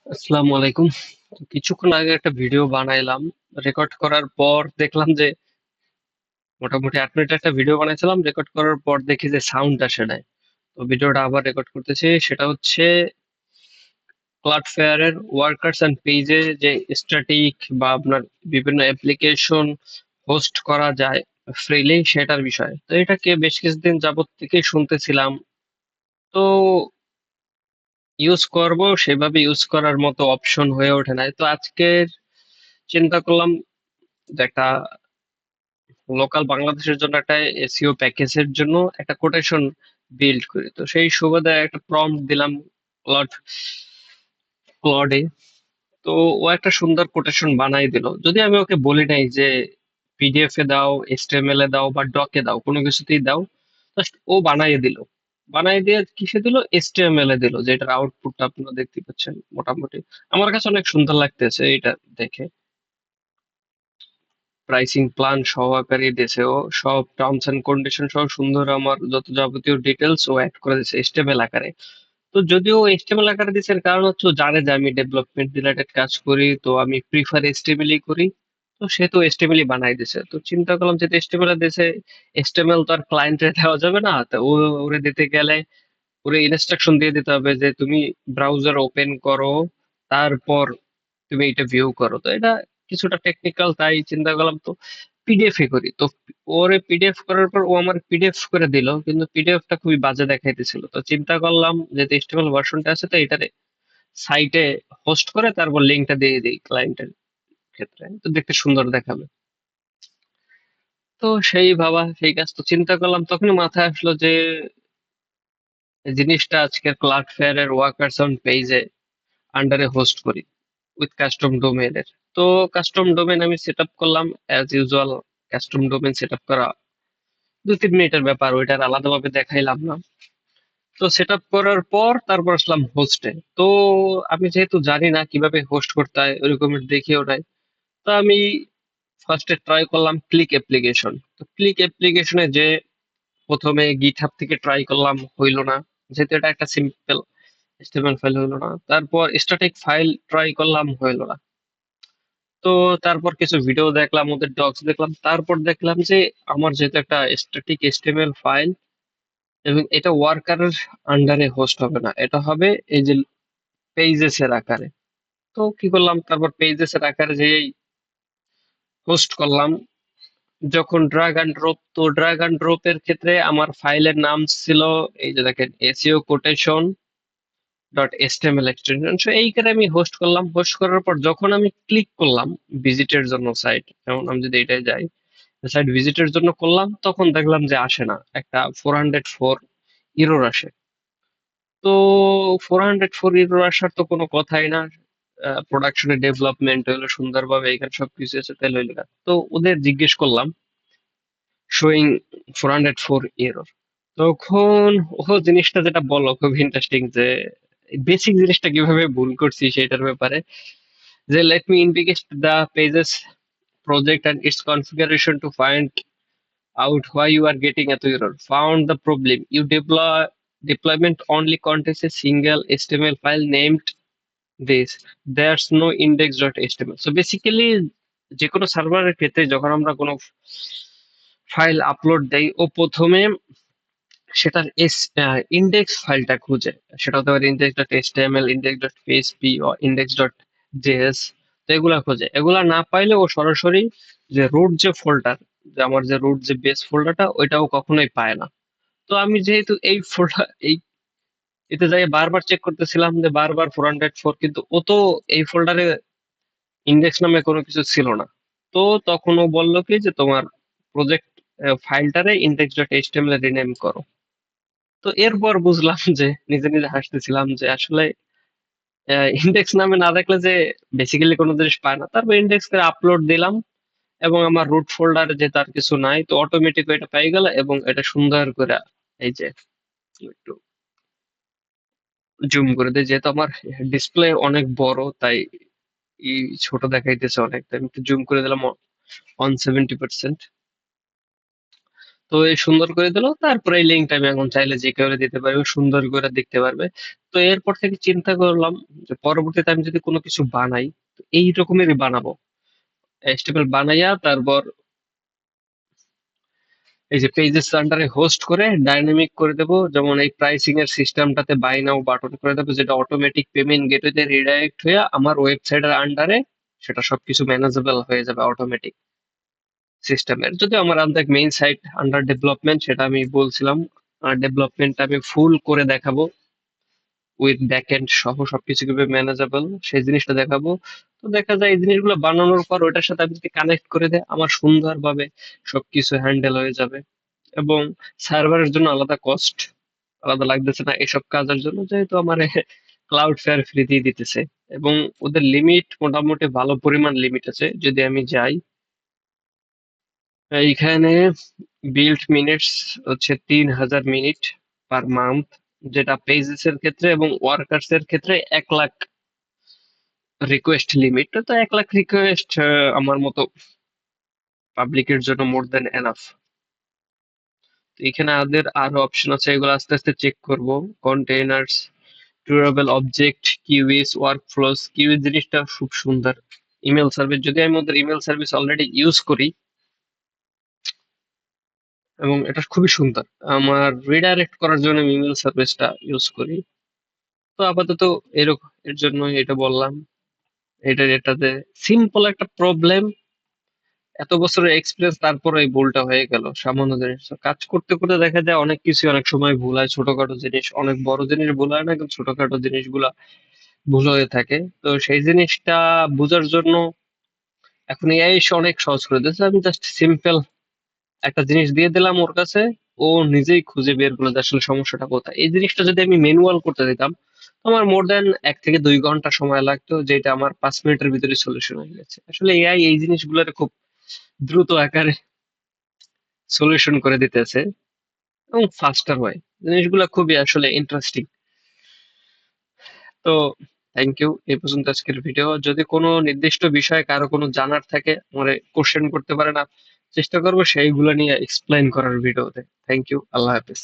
আসসালামু আলাইকুম। কিছুক্ষণ আগে একটা ভিডিও বানাইলাম। রেকর্ড করার পর দেখলাম যে মোটামুটি 8 মিনিট একটা ভিডিও বানাইছিলাম। রেকর্ড করার পর দেখি যে সাউন্ড আসে নাই। তো ভিডিওটা আবার রেকর্ড করতেছি। সেটা হচ্ছে ক্লাউডফ্লেয়ার এর ওয়ার্কার্স এন্ড পেজে যে স্ট্যাটিক বা আপনার বিভিন্ন অ্যাপ্লিকেশন হোস্ট করা যায় ফ্রিলি সেটার বিষয়। তো এটাকে বেশ কিছুদিন যাবত থেকেই শুনতেছিলাম। তো ইউজ করব, সেভাবে ইউজ করার মতো অপশন হয়ে ওঠে নাই। তো আজকে চিন্তা করলাম যে একটা লোকাল বাংলাদেশের জন্য একটা এসইও প্যাকেজের জন্য একটা কোটেশন বিল্ড করি। তো সেই সুবাদে একটা প্রম্পট দিলাম ক্লড ক্লডে। তো ও একটা সুন্দর কোটেশন বানাই দিল, যদি আমি ওকে বলি নাই যে পিডিএফ এ দাও, এইচটিএমএল এ দাও বা ডকে দাও, কোনো কিছুতেই দাও। জাস্ট ও বানাই দিল। বানাই দিয়ে কিসে দিল? এইচটিএমএল এ দিল, যেটার আউটপুটটা আপনারা দেখতে পাচ্ছেন। মোটামুটি আমার কাছে অনেক সুন্দর লাগতেছে এটা দেখে। প্রাইসিং প্ল্যান সহকারী দিয়েছে ও, সব টার্মস এন্ড কন্ডিশন সহ সুন্দর, আমার যত যাবতীয় ডিটেলস ও অ্যাড করে দিয়েছে এইচটিএমএল আকারে। তো যদিও এইচটিএমএল আকারে দিয়েছে, এর কারণ হচ্ছে ও জানে যে আমি ডেভেলপমেন্ট রিলেটেড কাজ করি, তো আমি প্রিফার এইচটিএমএলই করি। তো সে তো এইচটিএমএলই বানাই দিছে। তো চিন্তা করলাম যে এইচটিএমএল দিয়েছে, এইচটিএমএল তো আর ক্লায়েন্টে দেওয়া যাবে না। তো ও ওরে দিতে গেলে ওরে ইনস্ট্রাকশন দিয়ে দিতে হবে যে তুমি ব্রাউজার ওপেন করো, তারপর তুমি এটা ভিউ করো। তো এটা কিছুটা টেকনিক্যাল, তাই চিন্তা করলাম তো পিডিএফ এ করি। তো ওরে পিডিএফ করার পর ও আমার পিডিএফ করে দিল, কিন্তু পিডিএফটা খুবই বাজে দেখাইতেছিল। তো চিন্তা করলাম যে এইচটিএমএল ভার্সনটা আছে, তো এটারে সাইটে হোস্ট করে তারপর লিঙ্কটা দিয়ে দিই ক্লায়েন্টের ক্ষেত্রে, তো দেখতে সুন্দর দেখাবে। তো সেই ভাবা সেই কাজ, তো চিন্তা করলাম, তখনই মাথায় আসলো যে এই জিনিসটা আজকে ক্লাউডফ্লেয়ার এর ওয়ার্কার্স অন পেজে আন্ডারে হোস্ট করি উইথ কাস্টম ডোমেইনের। তো কাস্টম ডোমেইন আমি সেট আপ করলাম as usual. Custom domain set up করা 2-3 মিনিটের ব্যাপার, ওইটার আলাদাভাবে দেখাইলাম না। তো সেট আপ করার পর তারপর আসলাম হোস্টে। তো আমি যেহেতু জানি না কিভাবে হোস্ট করতে হয়, ওইরকম দেখিও নাই। তো আমি ফার্স্টে ট্রাই করলাম ক্লিক অ্যাপ্লিকেশন। তো ক্লিক অ্যাপ্লিকেশনে যে প্রথমে গিটহাব থেকে ট্রাই করলাম, হইলো না। যেহেতু এটা একটা সিম্পল এচটিএমএল ফাইল, হইলো না। তারপর স্ট্যাটিক ফাইল ট্রাই করলাম, হইলো না। তো তারপর কিছু ভিডিও দেখলাম, ওদের ডক্স দেখলাম, তারপর দেখলাম যে আমার যেহেতু একটা স্ট্যাটিক এইচটিএমএল ফাইল এবং এটা ওয়ার্কারের আন্ডারে হোস্ট হবে না, এটা হবে এই যে পেজেস এর আকারে। তো কি করলাম, তারপর পেজেস এর আকারে যে হোস্ট করলাম। যখন ড্রাগ অ্যান্ড ড্রপ, তো ড্রাগ অ্যান্ড ড্রপ এর ক্ষেত্রে আমার ফাইলের নাম ছিল, এই যে দেখেন, SEO quotation dot HTML extension. So এইখানে আমি হোস্ট করলাম। হোস্ট করার পর যখন আমি ক্লিক করলাম ভিজিটের জন্য সাইট, যেমন আমি যদি এটাই যাই, সাইট ভিজিটের জন্য করলাম, তখন দেখলাম যে আসে না, একটা 404 ইরর আসে। তো 404 ইরর আসার তো কোনো কথাই না। প্রোডাকশনে ডেভেলপমেন্ট হলো সুন্দরভাবে, এখানে সবকিছু আছে, তাহলে হইলো না। তো ওদের জিজ্ঞেস করলাম শোয়িং 404 এরর। তখন ও জিনিসটা যেটা বললো খুব ইন্টারেস্টিং, যে বেসিক জিনিসটা কিভাবে ভুল করছি সেটার ব্যাপারে। যে let me investigate the pages project and its configuration to find out why you are getting a error. Found the problem. You deployment only contains a single HTML file named this. There's no index.html. So basically যে কোনো সার্ভারের ক্ষেত্রে যখন আমরা কোনো file upload দেই, ও প্রথমে সেটার ইন্ডেক্স ফাইলটা খুঁজে। সেটা হতে পারে index dot HTML, index dot PHP ও ইন্ডেক্স ডট জেএস। তো এগুলা খোঁজে। এগুলা না পাইলে ও সরাসরি যে রুট যে ফোল্ডার, যে আমার যে রুট যে বেস ফোল্ডারটা, ওইটাও কখনোই পায় না। তো আমি যেহেতু এই ফোল্ডার এই এতে যাই বারবার চেক করতেছিলাম যে বারবার 404, কিন্তু ও তো এই ফোল্ডারে ইন্ডেক্স নামে কোনো কিছু ছিল না। তো তখন ও বললো কি যে তোমার প্রজেক্ট ফাইলটারে ইন্ডেক্স ডট এইচটিএমএল রিনেম করো। তো এরপর বুঝলাম যে নিজে নিজে হাসতেছিলাম যে আসলে ইন্ডেক্স নামে না দেখলে যে বেসিক্যালি কোনো জিনিস পায় না। তারপর ইন্ডেক্স করে আপলোড দিলাম, এবং আমার রুট ফোল্ডারে যে তার কিছু নাই, তো অটোমেটিক এটা পেয়ে গেল। এবং এটা সুন্দর করে এই যে একটু জুম করে দিই, যেহেতু আমার ডিসপ্লে অনেক বড়, তাই এই ছোট দেখাইতেছে অনেক, তাই আমি একটু জুম করে দিলাম 170%। তো এই সুন্দর করে দিল, তারপরে এই লিঙ্কটা আমি এখন চাইলে যে কেউ দিতে পারবে, সুন্দর করে দেখতে পারবে। তো এরপর থেকে চিন্তা করলাম যে পরবর্তীতে আমি যদি কোনো কিছু বানাই, তো এই রকমেরই বানাবো। HTML বানাইয়া তারপর এই যে পেজেস আন্ডারে হোস্ট করে ডাইনামিক করে দেবো, যেমন এই প্রাইসিং এর সিস্টেমটাতে বাই নাও বাটন করে দেবো, যেটা অটোমেটিক পেমেন্ট গেটওয়েতে রিডাইরেক্ট হয়ে আমার ওয়েবসাইটের আন্ডারে সেটা সবকিছু ম্যানেজেবল হয়ে যাবে অটোমেটিক সিস্টেমের। যদি আমার আন্দাজ মেইন সাইট আন্ডার ডেভেলপমেন্ট, সেটা আমি বলছিলাম ডেভেলপমেন্ট আমি ফুল করে দেখাবো, উইথ ব্যাকএন্ড সহ সবকিছু কিভাবে ম্যানেজেবল সেই জিনিসটা দেখাবো। তো দেখা যায় এই জিনিসগুলো বানানোর পর ওটার সাথে আমি যদি কানেক্ট করে দেয়, আমার সুন্দরভাবে সবকিছু হ্যান্ডেল হয়ে যাবে। এবং সার্ভারের জন্য আলাদা কস্ট আলাদা লাগতেছে না এসব কাজের জন্য, যেহেতু আমার ক্লাউড ফেয়ার ফ্রি দিয়ে দিতেছে। এবং ওদের লিমিট মোটামুটি ভালো পরিমাণ লিমিট আছে। যদি আমি যাই এইখানে, বিল্ড মিনিটস হচ্ছে 3000 মিনিট পার মান্থ, যেটা পেজেস এর ক্ষেত্রে এবং ওয়ার্কার্স এর ক্ষেত্রে 1 লাখ রিকোয়েস্ট লিমিট। তো 1 লাখ রিকোয়েস্ট আমার মতো পাবলিকের জন্য মোর দেন এনাফ। এখানে আমাদের আরো অপশন আছে, এগুলো আস্তে আস্তে চেক করব। Containers, durable object, কিউইজ, ওয়ার্কফ্লোস। কিউইজ জিনিসটা খুব সুন্দর। ইমেল সার্ভিস, যদি আমি ওদের ইমেল সার্ভিস অলরেডি ইউজ করি এবং এটা খুবই সুন্দর, আমার রিডাইরেক্ট করার জন্য আমি ইমেল সার্ভিসটা ইউজ করি। তো আপাতত এরকম এর জন্য এটা বললাম। এটাতে সিম্পল একটা প্রবলেম, এত বছরের এক্সপিরিয়েন্স, তারপরে এই ভুলটা হয়ে গেল সামান্য জিনিস। তো কাজ করতে করতে দেখা যায় অনেক কিছু অনেক সময় ভুল হয়, ছোটখাটো জিনিস, অনেক বড় জিনিস ভুল হয় না, কিন্তু ছোটখাটো জিনিসগুলা ভুল হয়ে থাকে। তো সেই জিনিসটা বোঝার জন্য এখন এআই এসে অনেক সহজ করে দিয়েছে। আমি জাস্ট সিম্পল একটা জিনিস দিয়ে দিলাম ওর কাছে, ও নিজেই খুঁজে বের করলো যে আসলে সমস্যাটা কোথায়। এই জিনিসটা যদি আমি ম্যানুয়াল করতে দিতাম, আমার মোর দেন 1 থেকে 2 ঘন্টা সময় লাগতো, যেটা আমার 5 মিনিটের ভিতরে সলিউশন হয়ে গেছে। আসলে এআই এই জিনিসগুলোর খুব দ্রুত আকারে সলিউশন করে দিতেছে এবং ফাস্টার হয়। জিনিসগুলো খুবই আসলে ইন্টারেস্টিং। তো থ্যাংক ইউ, এই পর্যন্ত আজকের ভিডিও। যদি কোনো নির্দিষ্ট বিষয়ে কারো কোনো জানার থাকে আমারে কোশ্চেন করতে পারেন, চেষ্টা করবো সেইগুলো নিয়ে এক্সপ্লেইন করার ভিডিওতে। থ্যাংক ইউ, আল্লাহ হাফেজ।